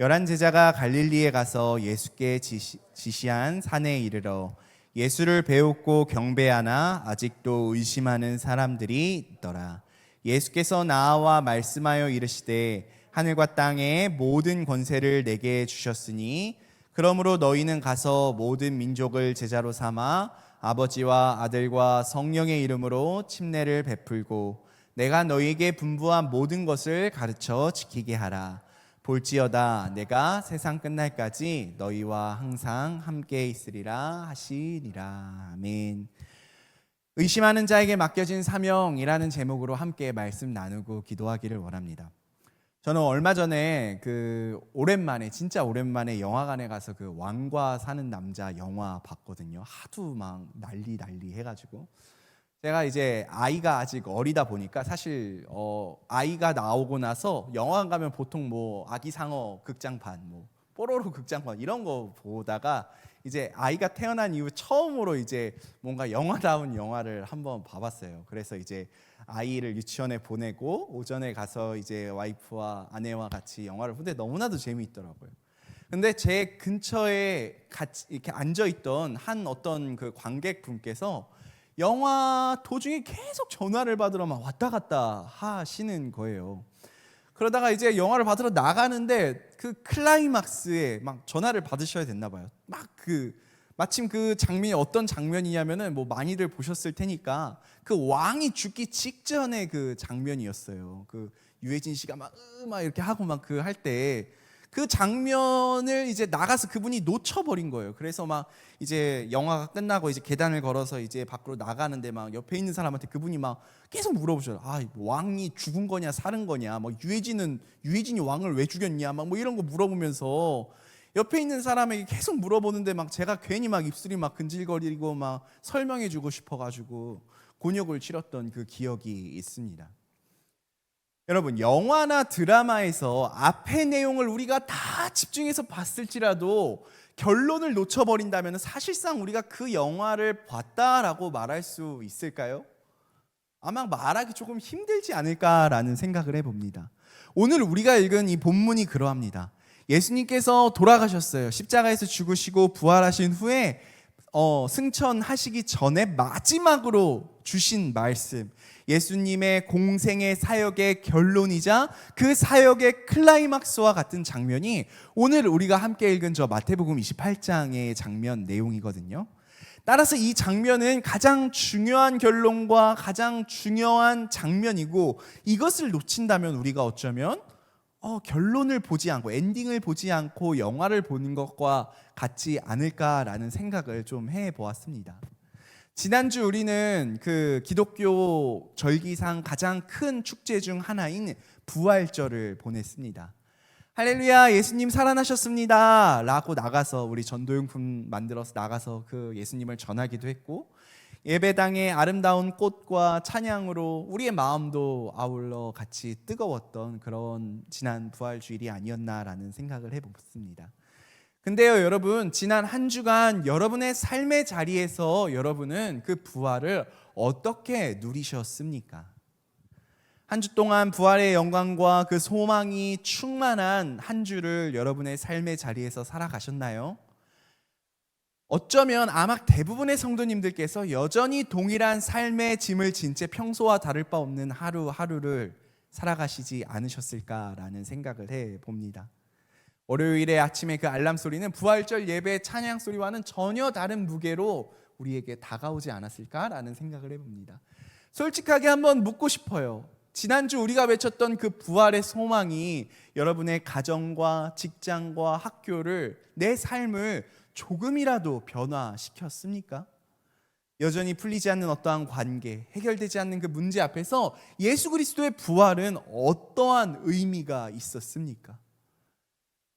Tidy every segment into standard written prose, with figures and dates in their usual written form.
열한 제자가 갈릴리에 가서 예수께 지시한 산에 이르러 예수를 배웠고 경배하나 아직도 의심하는 사람들이 있더라. 예수께서 나와 말씀하여 이르시되 하늘과 땅의 모든 권세를 내게 주셨으니 그러므로 너희는 가서 모든 민족을 제자로 삼아 아버지와 아들과 성령의 이름으로 침례를 베풀고 내가 너희에게 분부한 모든 것을 가르쳐 지키게 하라. 볼지어다 내가 세상 끝날까지 너희와 항상 함께 있으리라 하시니라. 아멘. 의심하는 자에게 맡겨진 사명이라는 제목으로 함께 말씀 나누고 기도하기를 원합니다. 저는 얼마 전에 진짜 오랜만에 영화관에 가서 그 왕과 사는 남자 영화 봤거든요. 하도 막 난리 해가지고 제가 이제 아이가 아직 어리다 보니까 사실 아이가 나오고 나서 영화관 가면 보통 뭐 아기상어 극장판, 뭐 뽀로로 극장판 이런 거 보다가 이제 아이가 태어난 이후 처음으로 이제 뭔가 영화다운 영화를 한번 봐봤어요. 그래서 이제 아이를 유치원에 보내고 오전에 가서 이제 와이프와 아내와 같이 영화를 보는데 너무나도 재미있더라고요. 근데 제 근처에 같이 이렇게 앉아 있던 한 어떤 그 관객분께서 영화 도중에 계속 전화를 받으러 막 왔다 갔다 하시는 거예요. 그러다가 이제 영화를 받으러 나가는데 그 클라이막스에 막 전화를 받으셔야 됐나 봐요. 마침 그 장면이 어떤 장면이냐면은 뭐 많이들 보셨을 테니까 그 왕이 죽기 직전의 그 장면이었어요. 그 유해진 씨가 막 이렇게 하고 막 그 할 때 그 장면을 이제 나가서 그분이 놓쳐버린 거예요. 그래서 막 이제 영화가 끝나고 이제 계단을 걸어서 이제 밖으로 나가는데 막 옆에 있는 사람한테 그분이 막 계속 물어보셔요. 왕이 죽은 거냐 살은 거냐, 뭐 유해진이 왕을 왜 죽였냐, 막 뭐 이런 거 물어보면서 옆에 있는 사람에게 계속 물어보는데 막 제가 괜히 막 입술이 막 근질거리고 막 설명해주고 싶어가지고 곤욕을 치렀던 그 기억이 있습니다. 여러분, 영화나 드라마에서 앞의 내용을 우리가 다 집중해서 봤을지라도 결론을 놓쳐버린다면 사실상 우리가 그 영화를 봤다라고 말할 수 있을까요? 아마 말하기 조금 힘들지 않을까라는 생각을 해봅니다. 오늘 우리가 읽은 이 본문이 그러합니다. 예수님께서 돌아가셨어요. 십자가에서 죽으시고 부활하신 후에 승천하시기 전에 마지막으로 주신 말씀, 예수님의 공생의 사역의 결론이자 그 사역의 클라이막스와 같은 장면이 오늘 우리가 함께 읽은 저 마태복음 28장의 장면 내용이거든요. 따라서 이 장면은 가장 중요한 결론과 가장 중요한 장면이고, 이것을 놓친다면 우리가 어쩌면 결론을 보지 않고 엔딩을 보지 않고 영화를 보는 것과 같지 않을까라는 생각을 좀 해보았습니다. 지난주 우리는 그 기독교 절기상 가장 큰 축제 중 하나인 부활절을 보냈습니다. 할렐루야, 예수님 살아나셨습니다 라고 나가서 우리 전도용품 만들어서 나가서 그 예수님을 전하기도 했고, 예배당의 아름다운 꽃과 찬양으로 우리의 마음도 아울러 같이 뜨거웠던 그런 지난 부활주일이 아니었나라는 생각을 해봤습니다. 근데요, 여러분, 지난 한 주간 여러분의 삶의 자리에서 여러분은 그 부활을 어떻게 누리셨습니까? 한 주 동안 부활의 영광과 그 소망이 충만한 한 주를 여러분의 삶의 자리에서 살아가셨나요? 어쩌면 아마 대부분의 성도님들께서 여전히 동일한 삶의 짐을 진 채 평소와 다를 바 없는 하루하루를 살아가시지 않으셨을까라는 생각을 해봅니다. 월요일에 아침에 그 알람 소리는 부활절 예배 찬양 소리와는 전혀 다른 무게로 우리에게 다가오지 않았을까라는 생각을 해봅니다. 솔직하게 한번 묻고 싶어요. 지난주 우리가 외쳤던 그 부활의 소망이 여러분의 가정과 직장과 학교를, 내 삶을 조금이라도 변화시켰습니까? 여전히 풀리지 않는 어떠한 관계, 해결되지 않는 그 문제 앞에서 예수 그리스도의 부활은 어떠한 의미가 있었습니까?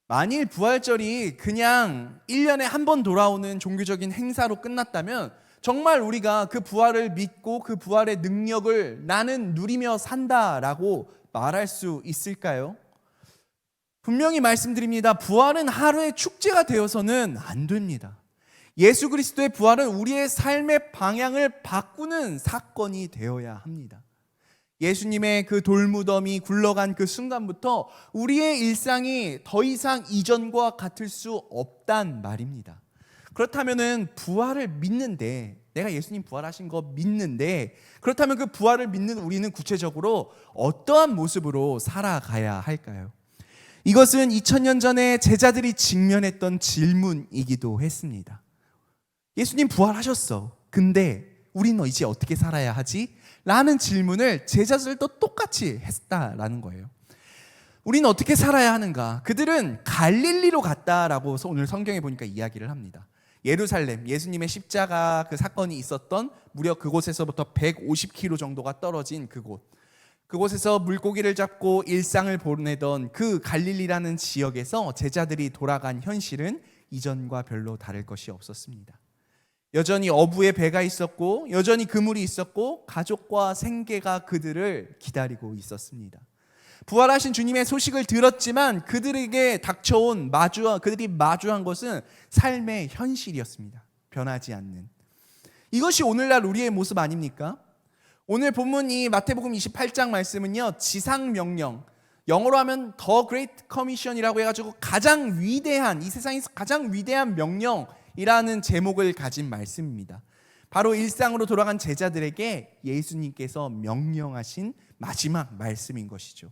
만일 부활절이 그냥 1년에 한 번 돌아오는 종교적인 행사로 끝났다면 정말 우리가 그 부활을 믿고 그 부활의 능력을 나는 누리며 산다라고 말할 수 있을까요? 분명히 말씀드립니다. 부활은 하루의 축제가 되어서는 안 됩니다. 예수 그리스도의 부활은 우리의 삶의 방향을 바꾸는 사건이 되어야 합니다. 예수님의 그 돌무덤이 굴러간 그 순간부터 우리의 일상이 더 이상 이전과 같을 수 없단 말입니다. 그렇다면은 부활을 믿는데, 내가 예수님 부활하신 거 믿는데, 그렇다면 그 부활을 믿는 우리는 구체적으로 어떠한 모습으로 살아가야 할까요? 이것은 2000년 전에 제자들이 직면했던 질문이기도 했습니다. 예수님 부활하셨어. 근데 우리는 이제 어떻게 살아야 하지? 라는 질문을 제자들도 똑같이 했다라는 거예요. 우리는 어떻게 살아야 하는가? 그들은 갈릴리로 갔다라고 오늘 성경에 보니까 이야기를 합니다. 예루살렘, 예수님의 십자가 그 사건이 있었던 무려 그곳에서부터 150km 정도가 떨어진 그곳에서 물고기를 잡고 일상을 보내던 그 갈릴리라는 지역에서 제자들이 돌아간 현실은 이전과 별로 다를 것이 없었습니다. 여전히 어부의 배가 있었고, 여전히 그물이 있었고, 가족과 생계가 그들을 기다리고 있었습니다. 부활하신 주님의 소식을 들었지만 그들에게 그들이 마주한 것은 삶의 현실이었습니다. 변하지 않는. 이것이 오늘날 우리의 모습 아닙니까? 오늘 본문 이 마태복음 28장 말씀은요, 지상명령, 영어로 하면 The Great Commission이라고 해가지고 가장 위대한, 이 세상에서 가장 위대한 명령이라는 제목을 가진 말씀입니다. 바로 일상으로 돌아간 제자들에게 예수님께서 명령하신 마지막 말씀인 것이죠.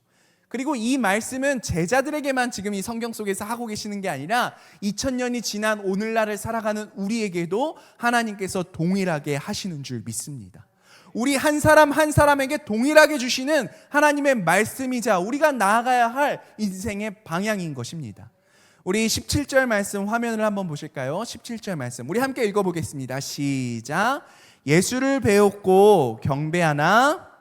그리고 이 말씀은 제자들에게만 지금 이 성경 속에서 하고 계시는 게 아니라 2000년이 지난 오늘날을 살아가는 우리에게도 하나님께서 동일하게 하시는 줄 믿습니다. 우리 한 사람 한 사람에게 동일하게 주시는 하나님의 말씀이자 우리가 나아가야 할 인생의 방향인 것입니다. 우리 17절 말씀 화면을 한번 보실까요? 17절 말씀 우리 함께 읽어보겠습니다. 시작. 예수를 배웠고 경배하나.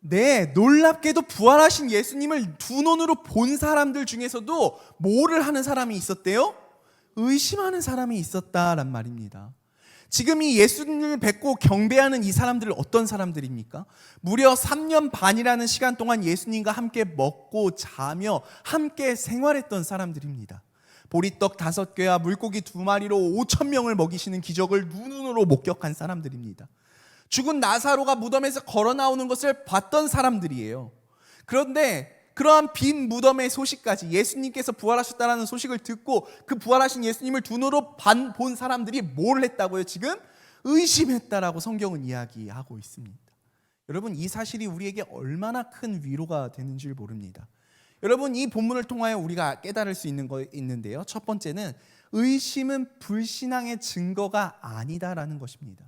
네, 놀랍게도 부활하신 예수님을 두 눈으로 본 사람들 중에서도 뭐를 하는 사람이 있었대요? 의심하는 사람이 있었다란 말입니다. 지금 이 예수님을 뵙고 경배하는 이 사람들은 어떤 사람들입니까? 무려 3년 반이라는 시간 동안 예수님과 함께 먹고 자며 함께 생활했던 사람들입니다. 보리떡 5개와 물고기 2마리로 5,000명을 먹이시는 기적을 눈으로 목격한 사람들입니다. 죽은 나사로가 무덤에서 걸어 나오는 것을 봤던 사람들이에요. 그런데 그러한 빈 무덤의 소식까지, 예수님께서 부활하셨다는 소식을 듣고 그 부활하신 예수님을 두 눈으로 본 사람들이 뭘 했다고요? 지금 의심했다라고 성경은 이야기하고 있습니다. 여러분, 이 사실이 우리에게 얼마나 큰 위로가 되는 줄 모릅니다. 여러분, 이 본문을 통하여 우리가 깨달을 수 있는 거 있는데요. 첫 번째는 의심은 불신앙의 증거가 아니다라는 것입니다.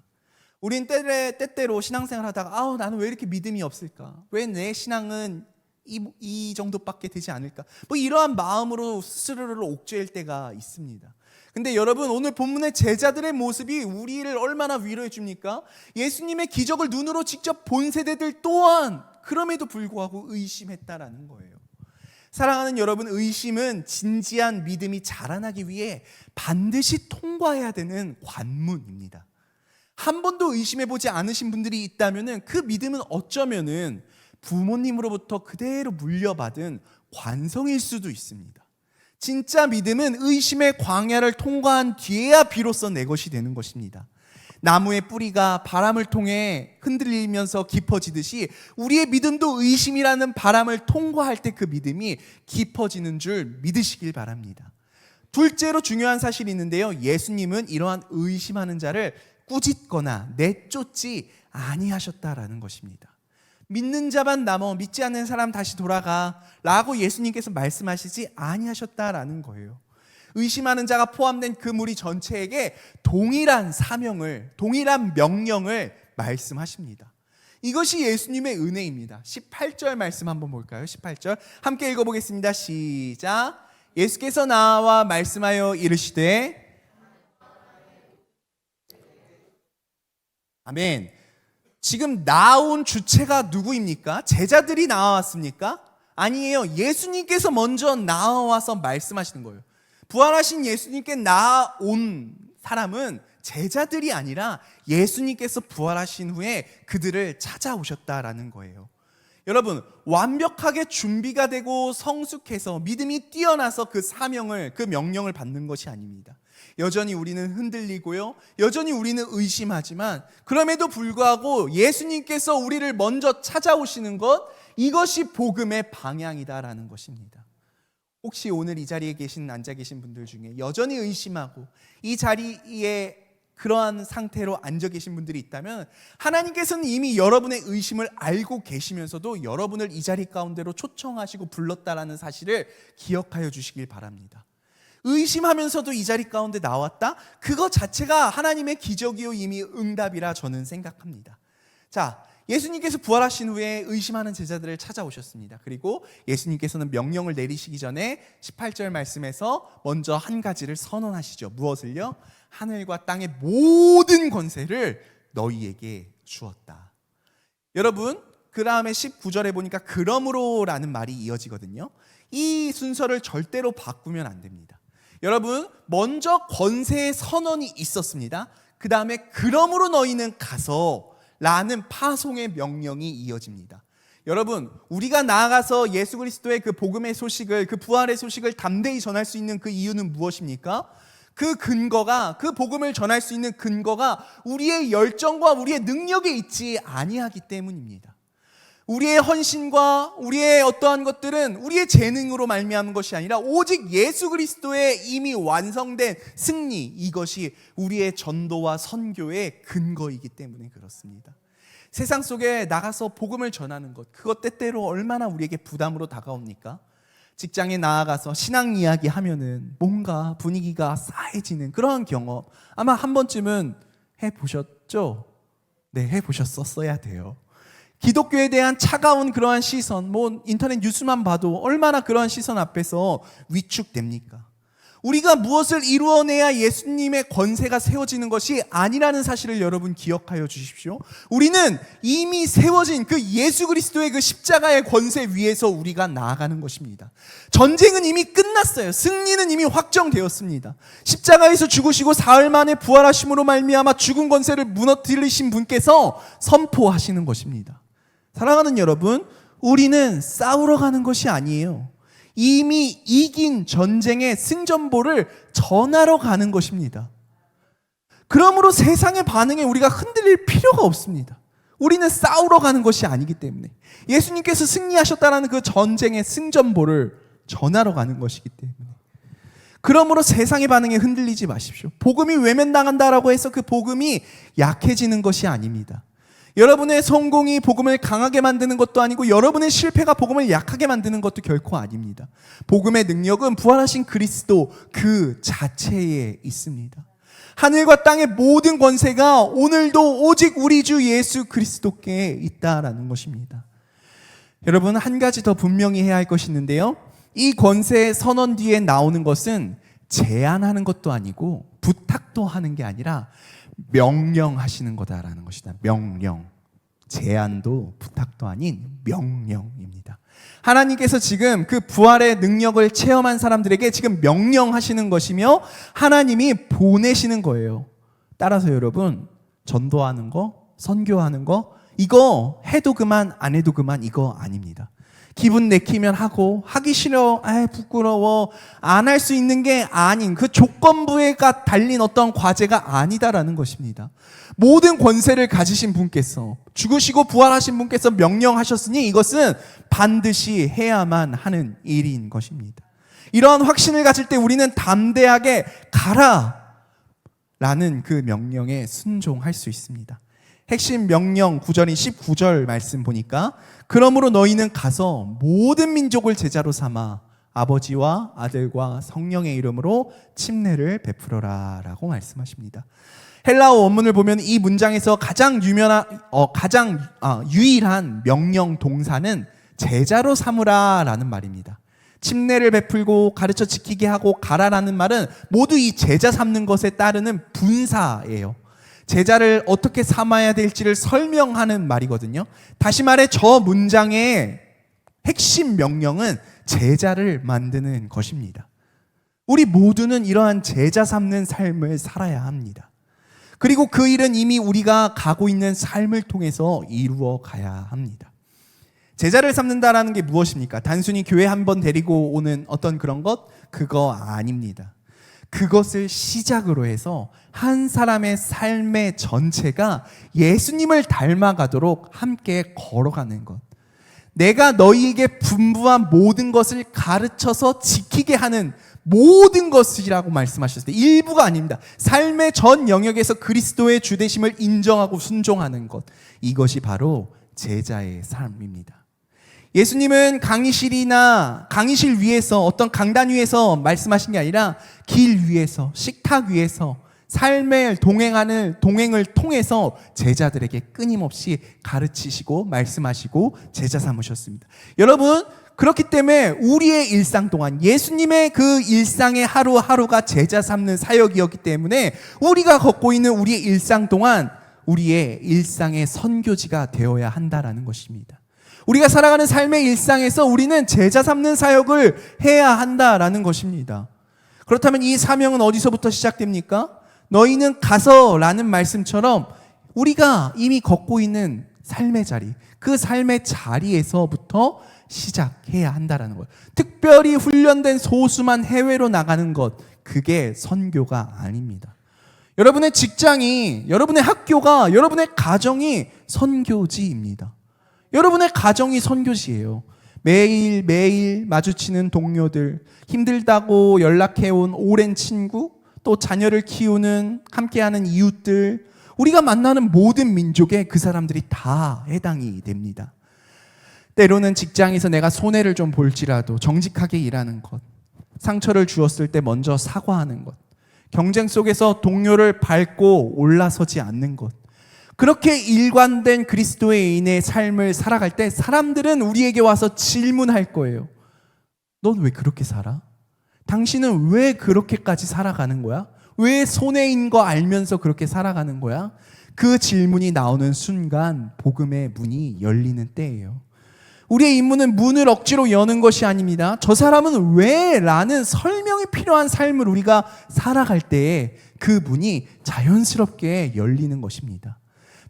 우린 때때로 신앙생활 하다가 나는 왜 이렇게 믿음이 없을까? 왜 내 신앙은 이 정도밖에 되지 않을까? 뭐 이러한 마음으로 스스로를 옥죄일 때가 있습니다. 근데 여러분, 오늘 본문의 제자들의 모습이 우리를 얼마나 위로해 줍니까? 예수님의 기적을 눈으로 직접 본 세대들 또한 그럼에도 불구하고 의심했다라는 거예요. 사랑하는 여러분, 의심은 진지한 믿음이 자라나기 위해 반드시 통과해야 되는 관문입니다. 한 번도 의심해보지 않으신 분들이 있다면 그 믿음은 어쩌면은 부모님으로부터 그대로 물려받은 관성일 수도 있습니다. 진짜 믿음은 의심의 광야를 통과한 뒤에야 비로소 내 것이 되는 것입니다. 나무의 뿌리가 바람을 통해 흔들리면서 깊어지듯이 우리의 믿음도 의심이라는 바람을 통과할 때 그 믿음이 깊어지는 줄 믿으시길 바랍니다. 둘째로 중요한 사실이 있는데요. 예수님은 이러한 의심하는 자를 꾸짖거나 내쫓지 아니하셨다라는 것입니다. 믿는 자만 남어 믿지 않는 사람 다시 돌아가 라고 예수님께서 말씀하시지 아니하셨다라는 거예요. 의심하는 자가 포함된 그 무리 전체에게 동일한 사명을, 동일한 명령을 말씀하십니다. 이것이 예수님의 은혜입니다. 18절 말씀 한번 볼까요? 18절 함께 읽어보겠습니다. 시작. 예수께서 나와 말씀하여 이르시되. 아멘. 지금 나온 주체가 누구입니까? 제자들이 나왔습니까? 아니에요. 예수님께서 먼저 나와서 말씀하시는 거예요. 부활하신 예수님께 나온 사람은 제자들이 아니라 예수님께서 부활하신 후에 그들을 찾아오셨다라는 거예요. 여러분, 완벽하게 준비가 되고 성숙해서 믿음이 뛰어나서 그 사명을, 그 명령을 받는 것이 아닙니다. 여전히 우리는 흔들리고요. 여전히 우리는 의심하지만 그럼에도 불구하고 예수님께서 우리를 먼저 찾아오시는 것, 이것이 복음의 방향이다라는 것입니다. 혹시 오늘 이 자리에 앉아 계신 분들 중에 여전히 의심하고 이 자리에 그러한 상태로 앉아 계신 분들이 있다면 하나님께서는 이미 여러분의 의심을 알고 계시면서도 여러분을 이 자리 가운데로 초청하시고 불렀다라는 사실을 기억하여 주시길 바랍니다. 의심하면서도 이 자리 가운데 나왔다? 그것 자체가 하나님의 기적이요 이미 응답이라 저는 생각합니다. 자, 예수님께서 부활하신 후에 의심하는 제자들을 찾아오셨습니다. 그리고 예수님께서는 명령을 내리시기 전에 18절 말씀에서 먼저 한 가지를 선언하시죠. 무엇을요? 하늘과 땅의 모든 권세를 너희에게 주었다. 여러분, 그 다음에 19절에 보니까 그러므로라는 말이 이어지거든요. 이 순서를 절대로 바꾸면 안 됩니다. 여러분, 먼저 권세의 선언이 있었습니다. 그 다음에 그러므로 너희는 가서 라는 파송의 명령이 이어집니다. 여러분, 우리가 나아가서 예수 그리스도의 그 복음의 소식을, 그 부활의 소식을 담대히 전할 수 있는 그 이유는 무엇입니까? 그 근거가, 그 복음을 전할 수 있는 근거가 우리의 열정과 우리의 능력에 있지 아니하기 때문입니다. 우리의 헌신과 우리의 어떠한 것들은 우리의 재능으로 말미암은 것이 아니라 오직 예수 그리스도의 이미 완성된 승리, 이것이 우리의 전도와 선교의 근거이기 때문에 그렇습니다. 세상 속에 나가서 복음을 전하는 것, 그것 때때로 얼마나 우리에게 부담으로 다가옵니까? 직장에 나아가서 신앙 이야기 하면은 뭔가 분위기가 싸해지는 그러한 경험 아마 한 번쯤은 해보셨죠? 네, 해보셨었어야 돼요. 기독교에 대한 차가운 그러한 시선, 인터넷 뉴스만 봐도 얼마나 그러한 시선 앞에서 위축됩니까? 우리가 무엇을 이루어내야 예수님의 권세가 세워지는 것이 아니라는 사실을 여러분 기억하여 주십시오. 우리는 이미 세워진 그 예수 그리스도의 그 십자가의 권세 위에서 우리가 나아가는 것입니다. 전쟁은 이미 끝났어요. 승리는 이미 확정되었습니다. 십자가에서 죽으시고 사흘 만에 부활하심으로 말미암아 죽은 권세를 무너뜨리신 분께서 선포하시는 것입니다. 사랑하는 여러분, 우리는 싸우러 가는 것이 아니에요. 이미 이긴 전쟁의 승전보를 전하러 가는 것입니다. 그러므로 세상의 반응에 우리가 흔들릴 필요가 없습니다. 우리는 싸우러 가는 것이 아니기 때문에 예수님께서 승리하셨다는 그 전쟁의 승전보를 전하러 가는 것이기 때문에 그러므로 세상의 반응에 흔들리지 마십시오. 복음이 외면당한다라고 해서 그 복음이 약해지는 것이 아닙니다. 여러분의 성공이 복음을 강하게 만드는 것도 아니고 여러분의 실패가 복음을 약하게 만드는 것도 결코 아닙니다. 복음의 능력은 부활하신 그리스도 그 자체에 있습니다. 하늘과 땅의 모든 권세가 오늘도 오직 우리 주 예수 그리스도께 있다라는 것입니다. 여러분, 한 가지 더 분명히 해야 할 것이 있는데요. 이 권세의 선언 뒤에 나오는 것은 제안하는 것도 아니고 부탁도 하는 게 아니라 명령하시는 거다라는 것이다. 명령. 제안도 부탁도 아닌 명령입니다. 하나님께서 지금 그 부활의 능력을 체험한 사람들에게 지금 명령하시는 것이며 하나님이 보내시는 거예요. 따라서 여러분, 전도하는 거, 선교하는 거, 이거 해도 그만 안 해도 그만 이거 아닙니다. 기분 내키면 하고, 하기 싫어, 부끄러워, 안 할 수 있는 게 아닌 그 조건부에가 달린 어떤 과제가 아니다라는 것입니다. 모든 권세를 가지신 분께서, 죽으시고 부활하신 분께서 명령하셨으니 이것은 반드시 해야만 하는 일인 것입니다. 이러한 확신을 가질 때 우리는 담대하게 가라! 라는 그 명령에 순종할 수 있습니다. 핵심 명령 구절인 19절 말씀 보니까 그러므로 너희는 가서 모든 민족을 제자로 삼아 아버지와 아들과 성령의 이름으로 침례를 베풀어라 라고 말씀하십니다. 헬라어 원문을 보면 이 문장에서 가장 유일한 명령 동사는 제자로 삼으라 라는 말입니다. 침례를 베풀고 가르쳐 지키게 하고 가라라는 말은 모두 이 제자 삼는 것에 따르는 분사예요. 제자를 어떻게 삼아야 될지를 설명하는 말이거든요. 다시 말해 저 문장의 핵심 명령은 제자를 만드는 것입니다. 우리 모두는 이러한 제자 삼는 삶을 살아야 합니다. 그리고 그 일은 이미 우리가 가고 있는 삶을 통해서 이루어 가야 합니다. 제자를 삼는다라는 게 무엇입니까? 단순히 교회 한 번 데리고 오는 어떤 그런 것? 그거 아닙니다. 그것을 시작으로 해서 한 사람의 삶의 전체가 예수님을 닮아가도록 함께 걸어가는 것. 내가 너희에게 분부한 모든 것을 가르쳐서 지키게 하는 모든 것이라고 말씀하셨을 때 일부가 아닙니다. 삶의 전 영역에서 그리스도의 주되심을 인정하고 순종하는 것. 이것이 바로 제자의 삶입니다. 예수님은 강의실 위에서 어떤 강단 위에서 말씀하신 게 아니라 길 위에서, 식탁 위에서 삶의 동행을 통해서 제자들에게 끊임없이 가르치시고 말씀하시고 제자 삼으셨습니다. 여러분, 그렇기 때문에 우리의 일상 동안 예수님의 그 일상의 하루하루가 제자 삼는 사역이었기 때문에 우리가 걷고 있는 우리의 일상 동안 우리의 일상의 선교지가 되어야 한다라는 것입니다. 우리가 살아가는 삶의 일상에서 우리는 제자 삼는 사역을 해야 한다라는 것입니다. 그렇다면 이 사명은 어디서부터 시작됩니까? 너희는 가서라는 말씀처럼 우리가 이미 걷고 있는 삶의 자리, 그 삶의 자리에서부터 시작해야 한다라는 거예요. 특별히 훈련된 소수만 해외로 나가는 것, 그게 선교가 아닙니다. 여러분의 직장이, 여러분의 학교가, 여러분의 가정이 선교지입니다. 여러분의 가정이 선교지예요. 매일매일 마주치는 동료들, 힘들다고 연락해온 오랜 친구, 또 자녀를 키우는 함께하는 이웃들, 우리가 만나는 모든 민족에 그 사람들이 다 해당이 됩니다. 때로는 직장에서 내가 손해를 좀 볼지라도 정직하게 일하는 것, 상처를 주었을 때 먼저 사과하는 것, 경쟁 속에서 동료를 밟고 올라서지 않는 것, 그렇게 일관된 그리스도인의 삶을 살아갈 때 사람들은 우리에게 와서 질문할 거예요. 넌 왜 그렇게 살아? 당신은 왜 그렇게까지 살아가는 거야? 왜 손해인 거 알면서 그렇게 살아가는 거야? 그 질문이 나오는 순간 복음의 문이 열리는 때예요. 우리의 임무는 문을 억지로 여는 것이 아닙니다. 저 사람은 왜? 라는 설명이 필요한 삶을 우리가 살아갈 때에 그 문이 자연스럽게 열리는 것입니다.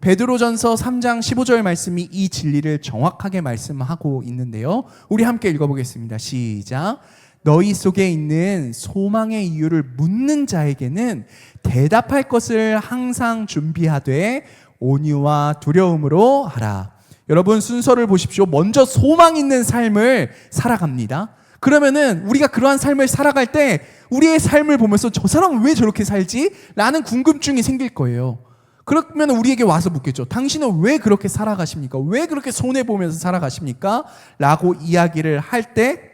베드로전서 3장 15절 말씀이 이 진리를 정확하게 말씀하고 있는데요. 우리 함께 읽어보겠습니다. 시작. 너희 속에 있는 소망의 이유를 묻는 자에게는 대답할 것을 항상 준비하되 온유와 두려움으로 하라. 여러분, 순서를 보십시오. 먼저 소망 있는 삶을 살아갑니다. 그러면은 우리가 그러한 삶을 살아갈 때 우리의 삶을 보면서 저 사람은 왜 저렇게 살지? 라는 궁금증이 생길 거예요. 그러면 우리에게 와서 묻겠죠. 당신은 왜 그렇게 살아가십니까? 왜 그렇게 손해보면서 살아가십니까? 라고 이야기를 할 때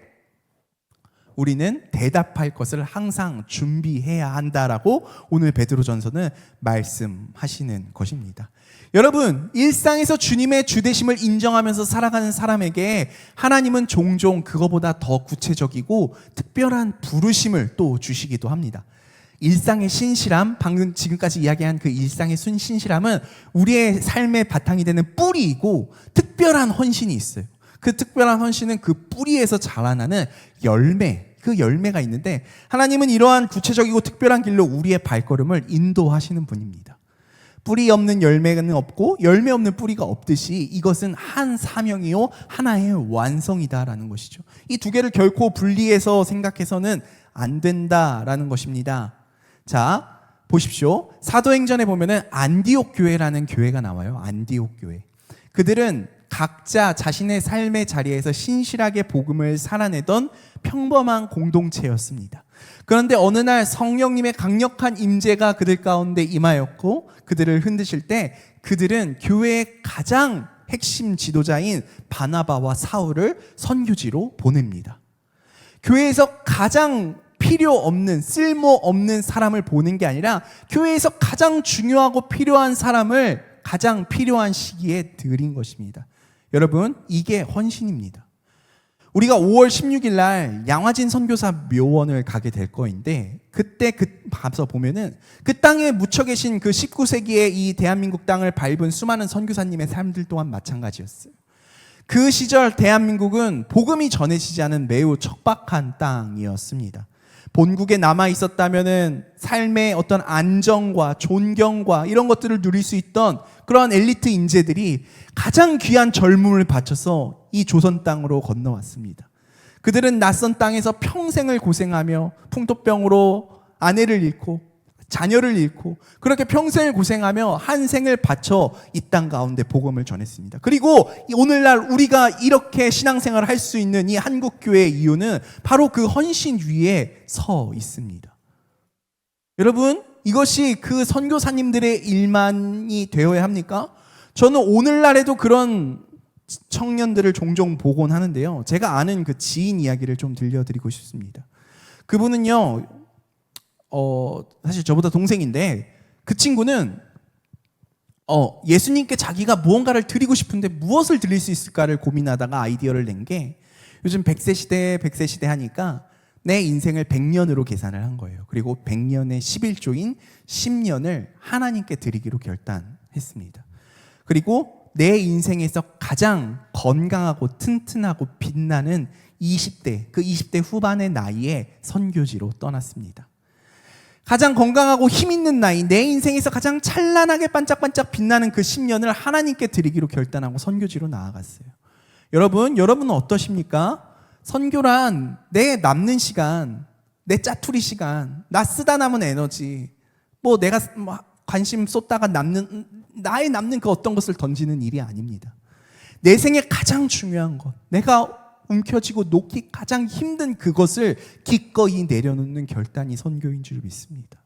우리는 대답할 것을 항상 준비해야 한다라고 오늘 베드로전서는 말씀하시는 것입니다. 여러분, 일상에서 주님의 주되심을 인정하면서 살아가는 사람에게 하나님은 종종 그거보다 더 구체적이고 특별한 부르심을 또 주시기도 합니다. 일상의 신실함, 방금 지금까지 이야기한 그 일상의 신실함은 우리의 삶의 바탕이 되는 뿌리이고 특별한 헌신이 있어요. 그 특별한 헌신은 그 뿌리에서 자라나는 열매, 그 열매가 있는데 하나님은 이러한 구체적이고 특별한 길로 우리의 발걸음을 인도하시는 분입니다. 뿌리 없는 열매는 없고 열매 없는 뿌리가 없듯이 이것은 한 사명이요 하나의 완성이다라는 것이죠. 이 두 개를 결코 분리해서 생각해서는 안 된다라는 것입니다. 자, 보십시오. 사도행전에 보면은 안디옥 교회라는 교회가 나와요. 안디옥 교회. 그들은 각자 자신의 삶의 자리에서 신실하게 복음을 살아내던 평범한 공동체였습니다. 그런데 어느 날 성령님의 강력한 임재가 그들 가운데 임하였고 그들을 흔드실 때 그들은 교회의 가장 핵심 지도자인 바나바와 사울을 선교지로 보냅니다. 교회에서 가장 필요 없는, 쓸모 없는 사람을 보는 게 아니라 교회에서 가장 중요하고 필요한 사람을 가장 필요한 시기에 드린 것입니다. 여러분, 이게 헌신입니다. 우리가 5월 16일 날 양화진 선교사 묘원을 가게 될 거인데 그때 가서 보면은 그 땅에 묻혀 계신 그 19세기의 이 대한민국 땅을 밟은 수많은 선교사님의 삶들 또한 마찬가지였어요. 그 시절 대한민국은 복음이 전해지지 않은 매우 척박한 땅이었습니다. 본국에 남아 있었다면은 삶의 어떤 안정과 존경과 이런 것들을 누릴 수 있던 그러한 엘리트 인재들이 가장 귀한 젊음을 바쳐서 이 조선 땅으로 건너왔습니다. 그들은 낯선 땅에서 평생을 고생하며 풍토병으로 아내를 잃고 자녀를 잃고 그렇게 평생을 고생하며 한 생을 바쳐 이 땅 가운데 복음을 전했습니다. 그리고 오늘날 우리가 이렇게 신앙생활을 할 수 있는 이 한국교회의 이유는 바로 그 헌신 위에 서 있습니다. 여러분, 이것이 그 선교사님들의 일만이 되어야 합니까? 저는 오늘날에도 그런 청년들을 종종 보곤 하는데요. 제가 아는 그 지인 이야기를 좀 들려드리고 싶습니다. 그분은요, 사실 저보다 동생인데 그 친구는 예수님께 자기가 무언가를 드리고 싶은데 무엇을 드릴 수 있을까를 고민하다가 아이디어를 낸 게 요즘 100세 시대 하니까 내 인생을 100년으로 계산을 한 거예요. 그리고 100년의 11조인 10년을 하나님께 드리기로 결단했습니다. 그리고 내 인생에서 가장 건강하고 튼튼하고 빛나는 20대, 그 20대 후반의 나이에 선교지로 떠났습니다. 가장 건강하고 힘 있는 나이, 내 인생에서 가장 찬란하게 반짝반짝 빛나는 그 10년을 하나님께 드리기로 결단하고 선교지로 나아갔어요. 여러분은 어떠십니까? 선교란 내 남는 시간, 내 짜투리 시간, 나 쓰다 남은 에너지, 내가 관심 쏟다가 나의 남는 그 어떤 것을 던지는 일이 아닙니다. 내 생에 가장 중요한 것, 내가 움켜쥐고 놓기 가장 힘든 그것을 기꺼이 내려놓는 결단이 선교인 줄 믿습니다.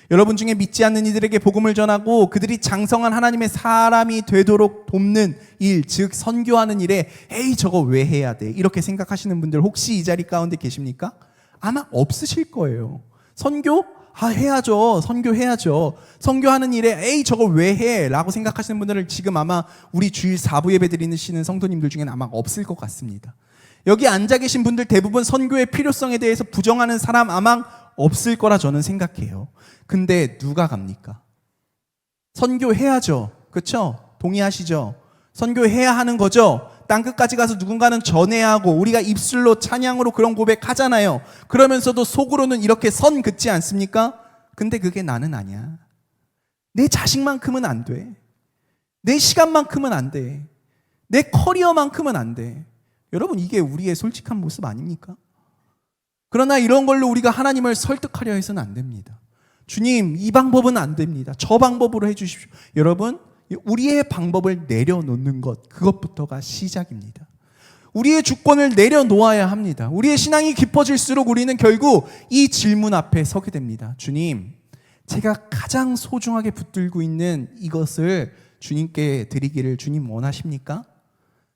여러분 중에 믿지 않는 이들에게 복음을 전하고 그들이 장성한 하나님의 사람이 되도록 돕는 일, 즉 선교하는 일에 에이 저거 왜 해야 돼? 이렇게 생각하시는 분들 혹시 이 자리 가운데 계십니까? 아마 없으실 거예요. 선교? 해야죠. 선교해야죠. 선교하는 일에 에이 저거 왜 해? 라고 생각하시는 분들은 지금 아마 우리 주일 4부 예배 드리시는 성도님들 중에는 아마 없을 것 같습니다. 여기 앉아 계신 분들 대부분 선교의 필요성에 대해서 부정하는 사람 아마 없을 거라 저는 생각해요. 근데 누가 갑니까? 선교해야죠. 그렇죠? 동의하시죠? 선교해야 하는 거죠. 땅끝까지 가서 누군가는 전해야 하고 우리가 입술로 찬양으로 그런 고백하잖아요. 그러면서도 속으로는 이렇게 선 긋지 않습니까? 근데 그게 나는 아니야. 내 자식만큼은 안 돼. 내 시간만큼은 안 돼. 내 커리어만큼은 안 돼. 여러분, 이게 우리의 솔직한 모습 아닙니까? 그러나 이런 걸로 우리가 하나님을 설득하려 해서는 안 됩니다. 주님, 이 방법은 안 됩니다. 저 방법으로 해주십시오. 여러분, 우리의 방법을 내려놓는 것, 그것부터가 시작입니다. 우리의 주권을 내려놓아야 합니다. 우리의 신앙이 깊어질수록 우리는 결국 이 질문 앞에 서게 됩니다. 주님, 제가 가장 소중하게 붙들고 있는 이것을 주님께 드리기를 주님 원하십니까?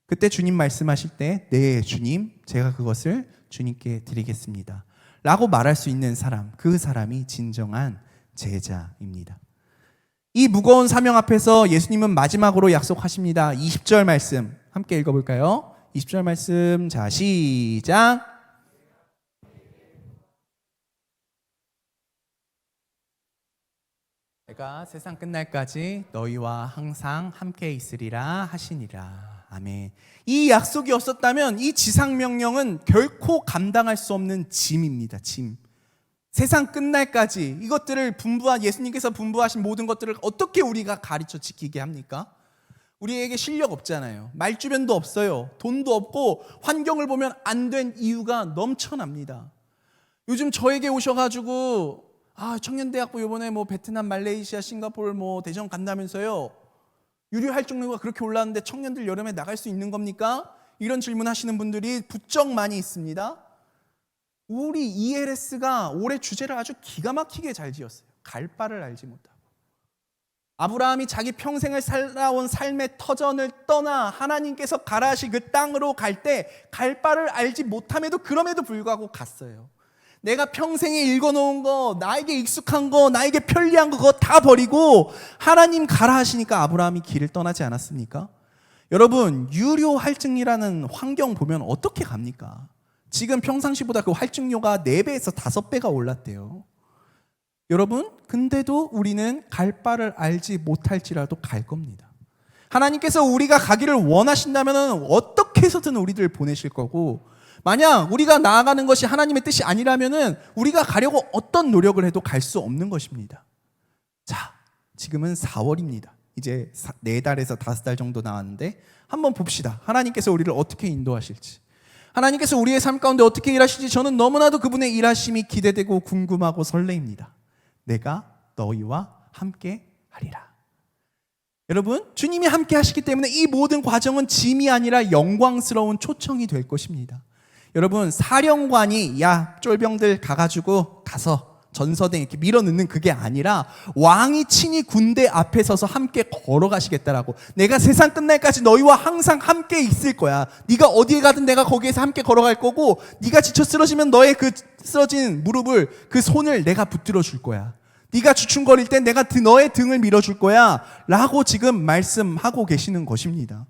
그때 주님 말씀하실 때, 네, 주님, 제가 그것을 주님께 드리겠습니다. 라고 말할 수 있는 사람, 그 사람이 진정한 제자입니다. 이 무거운 사명 앞에서 예수님은 마지막으로 약속하십니다. 20절 말씀 함께 읽어볼까요? 20절 말씀, 자, 시작. 내가 세상 끝날까지 너희와 항상 함께 있으리라 하시니라. 아멘. 이 약속이 없었다면 이 지상명령은 결코 감당할 수 없는 짐입니다. 짐. 세상 끝날까지 이것들을 예수님께서 분부하신 모든 것들을 어떻게 우리가 가르쳐 지키게 합니까? 우리에게 실력 없잖아요. 말주변도 없어요. 돈도 없고 환경을 보면 안 된 이유가 넘쳐납니다. 요즘 저에게 오셔가지고 청년대학부 이번에 베트남, 말레이시아, 싱가포르 대전 간다면서요. 유료 활동료가 그렇게 올랐는데 청년들 여름에 나갈 수 있는 겁니까? 이런 질문하시는 분들이 부쩍 많이 있습니다. 우리 ELS가 올해 주제를 아주 기가 막히게 잘 지었어요. 갈 바를 알지 못하고. 아브라함이 자기 평생을 살아온 삶의 터전을 떠나 하나님께서 가라 하실 그 땅으로 갈 때 갈 바를 알지 못함에도 그럼에도 불구하고 갔어요. 내가 평생에 읽어놓은 거, 나에게 익숙한 거, 나에게 편리한 거 그거 다 버리고 하나님 가라 하시니까 아브라함이 길을 떠나지 않았습니까? 여러분, 유료 할증이라는 환경 보면 어떻게 갑니까? 지금 평상시보다 그 할증료가 4배에서 5배가 올랐대요. 여러분, 근데도 우리는 갈 바를 알지 못할지라도 갈 겁니다. 하나님께서 우리가 가기를 원하신다면 어떻게 해서든 우리들 보내실 거고, 만약 우리가 나아가는 것이 하나님의 뜻이 아니라면 우리가 가려고 어떤 노력을 해도 갈 수 없는 것입니다. 자, 지금은 4월입니다. 이제 4달에서 5달 정도 나왔는데 한번 봅시다. 하나님께서 우리를 어떻게 인도하실지. 하나님께서 우리의 삶 가운데 어떻게 일하실지 저는 너무나도 그분의 일하심이 기대되고 궁금하고 설레입니다. 내가 너희와 함께 하리라. 여러분, 주님이 함께 하시기 때문에 이 모든 과정은 짐이 아니라 영광스러운 초청이 될 것입니다. 여러분, 사령관이 야 쫄병들 가서 전서대 이렇게 밀어넣는 그게 아니라 왕이 친히 군대 앞에 서서 함께 걸어가시겠다라고. 내가 세상 끝날까지 너희와 항상 함께 있을 거야. 네가 어디에 가든 내가 거기에서 함께 걸어갈 거고, 네가 지쳐 쓰러지면 너의 그 쓰러진 무릎을, 그 손을 내가 붙들어 줄 거야. 네가 주춤거릴 때 내가 너의 등을 밀어줄 거야 라고 지금 말씀하고 계시는 것입니다.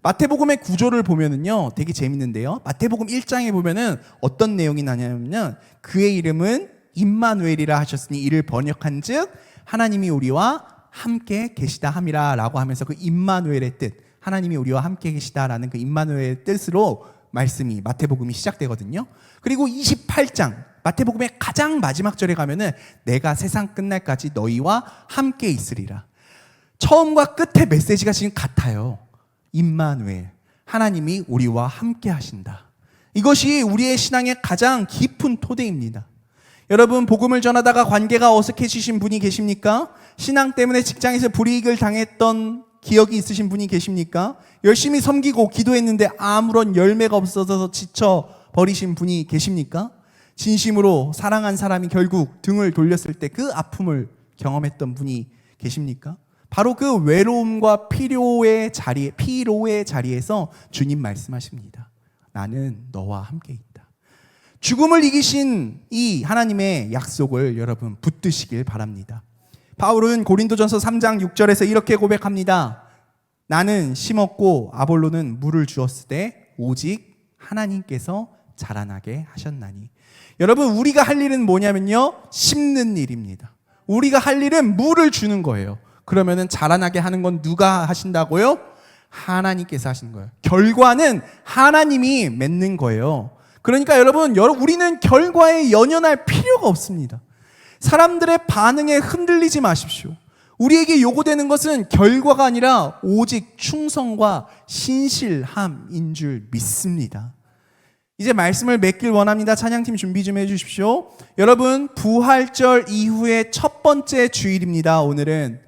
마태복음의 구조를 보면은요 되게 재밌는데요, 마태복음 1장에 보면은 어떤 내용이 나냐면 그의 이름은 임마누엘이라 하셨으니 이를 번역한즉 하나님이 우리와 함께 계시다 함이라 라고 하면서 그 임마누엘의 뜻, 하나님이 우리와 함께 계시다라는 그 임마누엘의 뜻으로 말씀이 마태복음이 시작되거든요. 그리고 28장 마태복음의 가장 마지막 절에 가면은 내가 세상 끝날까지 너희와 함께 있으리라. 처음과 끝의 메시지가 지금 같아요. 임마누엘, 하나님이 우리와 함께 하신다. 이것이 우리의 신앙의 가장 깊은 토대입니다. 여러분, 복음을 전하다가 관계가 어색해지신 분이 계십니까? 신앙 때문에 직장에서 불이익을 당했던 기억이 있으신 분이 계십니까? 열심히 섬기고 기도했는데 아무런 열매가 없어서 지쳐버리신 분이 계십니까? 진심으로 사랑한 사람이 결국 등을 돌렸을 때 그 아픔을 경험했던 분이 계십니까? 바로 그 외로움과 피로의 자리에서 주님 말씀하십니다. 나는 너와 함께 있다. 죽음을 이기신 이 하나님의 약속을 여러분 붙드시길 바랍니다. 바울은 고린도전서 3장 6절에서 이렇게 고백합니다. 나는 심었고 아볼로는 물을 주었으되 오직 하나님께서 자라나게 하셨나니. 여러분, 우리가 할 일은 뭐냐면요, 심는 일입니다. 우리가 할 일은 물을 주는 거예요. 그러면은 자라나게 하는 건 누가 하신다고요? 하나님께서 하시는 거예요. 결과는 하나님이 맺는 거예요. 그러니까 여러분, 우리는 결과에 연연할 필요가 없습니다. 사람들의 반응에 흔들리지 마십시오. 우리에게 요구되는 것은 결과가 아니라 오직 충성과 신실함인 줄 믿습니다. 이제 말씀을 맺길 원합니다. 찬양팀 준비 좀 해주십시오. 여러분, 부활절 이후의 첫 번째 주일입니다. 오늘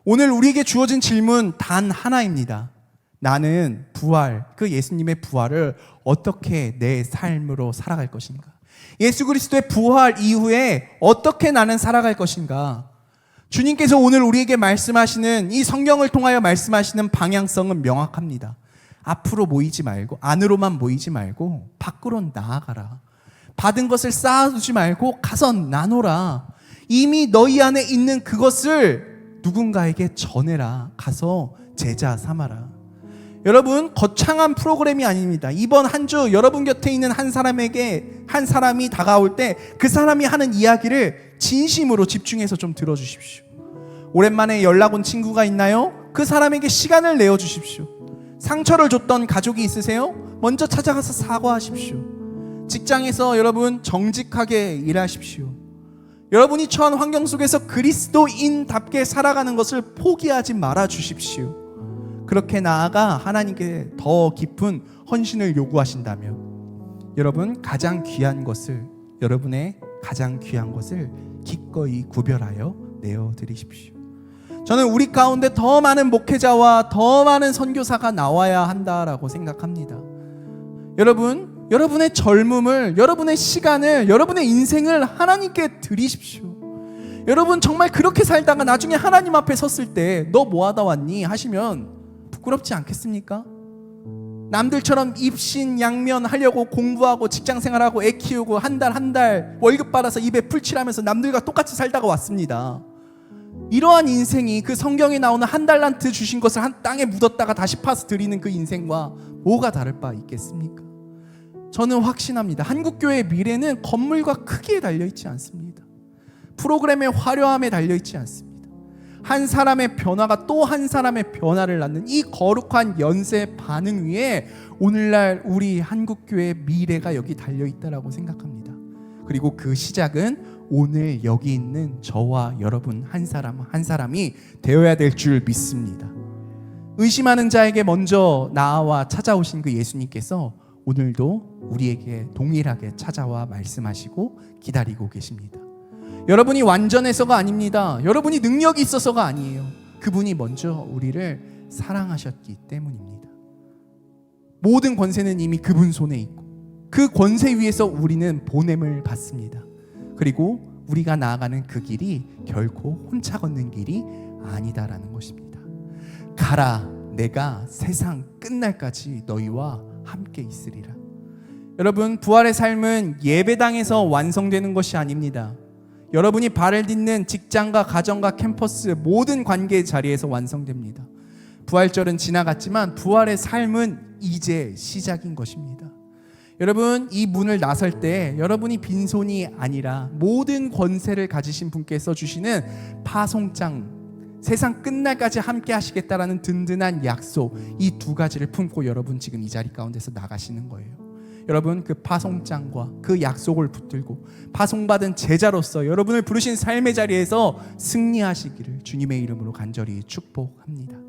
우리에게 주어진 질문 단 하나입니다. 나는 그 예수님의 부활을 어떻게 내 삶으로 살아갈 것인가? 예수 그리스도의 부활 이후에 어떻게 나는 살아갈 것인가? 주님께서 오늘 우리에게 말씀하시는, 이 성경을 통하여 말씀하시는 방향성은 명확합니다. 앞으로 모이지 말고, 안으로만 모이지 말고 밖으로 나아가라. 받은 것을 쌓아두지 말고 가서 나눠라. 이미 너희 안에 있는 그것을 누군가에게 전해라. 가서 제자 삼아라. 여러분, 거창한 프로그램이 아닙니다. 이번 한 주 여러분 곁에 있는 한 사람이 다가올 때 그 사람이 하는 이야기를 진심으로 집중해서 좀 들어주십시오. 오랜만에 연락 온 친구가 있나요? 그 사람에게 시간을 내어주십시오. 상처를 줬던 가족이 있으세요? 먼저 찾아가서 사과하십시오. 직장에서 여러분 정직하게 일하십시오. 여러분이 처한 환경 속에서 그리스도인답게 살아가는 것을 포기하지 말아 주십시오. 그렇게 나아가 하나님께 더 깊은 헌신을 요구하신다면 여러분의 가장 귀한 것을 기꺼이 구별하여 내어드리십시오. 저는 우리 가운데 더 많은 목회자와 더 많은 선교사가 나와야 한다라고 생각합니다. 여러분, 여러분의 젊음을, 여러분의 시간을, 여러분의 인생을 하나님께 드리십시오. 여러분, 정말 그렇게 살다가 나중에 하나님 앞에 섰을 때 너 뭐 하다 왔니? 하시면 부끄럽지 않겠습니까? 남들처럼 입신양면 하려고 공부하고 직장생활하고 애 키우고 한 달 월급 받아서 입에 풀칠하면서 남들과 똑같이 살다가 왔습니다. 이러한 인생이 그 성경에 나오는 한 달란트 주신 것을 한 땅에 묻었다가 다시 파서 드리는 그 인생과 뭐가 다를 바 있겠습니까? 저는 확신합니다. 한국교회의 미래는 건물과 크기에 달려있지 않습니다. 프로그램의 화려함에 달려있지 않습니다. 한 사람의 변화가 또 한 사람의 변화를 낳는 이 거룩한 연쇄 반응 위에 오늘날 우리 한국교회의 미래가 여기 달려있다라고 생각합니다. 그리고 그 시작은 오늘 여기 있는 저와 여러분 한 사람 한 사람이 되어야 될 줄 믿습니다. 의심하는 자에게 먼저 나와 찾아오신 그 예수님께서 오늘도 우리에게 동일하게 찾아와 말씀하시고 기다리고 계십니다. 여러분이 완전해서가 아닙니다. 여러분이 능력이 있어서가 아니에요. 그분이 먼저 우리를 사랑하셨기 때문입니다. 모든 권세는 이미 그분 손에 있고 그 권세 위에서 우리는 보냄을 받습니다. 그리고 우리가 나아가는 그 길이 결코 혼자 걷는 길이 아니다라는 것입니다. 가라, 내가 세상 끝날까지 너희와 함께 있으리라. 여러분, 부활의 삶은 예배당에서 완성되는 것이 아닙니다. 여러분이 발을 딛는 직장과 가정과 캠퍼스 모든 관계의 자리에서 완성됩니다. 부활절은 지나갔지만 부활의 삶은 이제 시작인 것입니다. 여러분, 이 문을 나설 때 여러분이 빈손이 아니라 모든 권세를 가지신 분께서 주시는 파송장, 세상 끝날까지 함께 하시겠다라는 든든한 약속, 이 두 가지를 품고 여러분 지금 이 자리 가운데서 나가시는 거예요. 여러분, 그 파송장과 그 약속을 붙들고 파송받은 제자로서 여러분을 부르신 삶의 자리에서 승리하시기를 주님의 이름으로 간절히 축복합니다.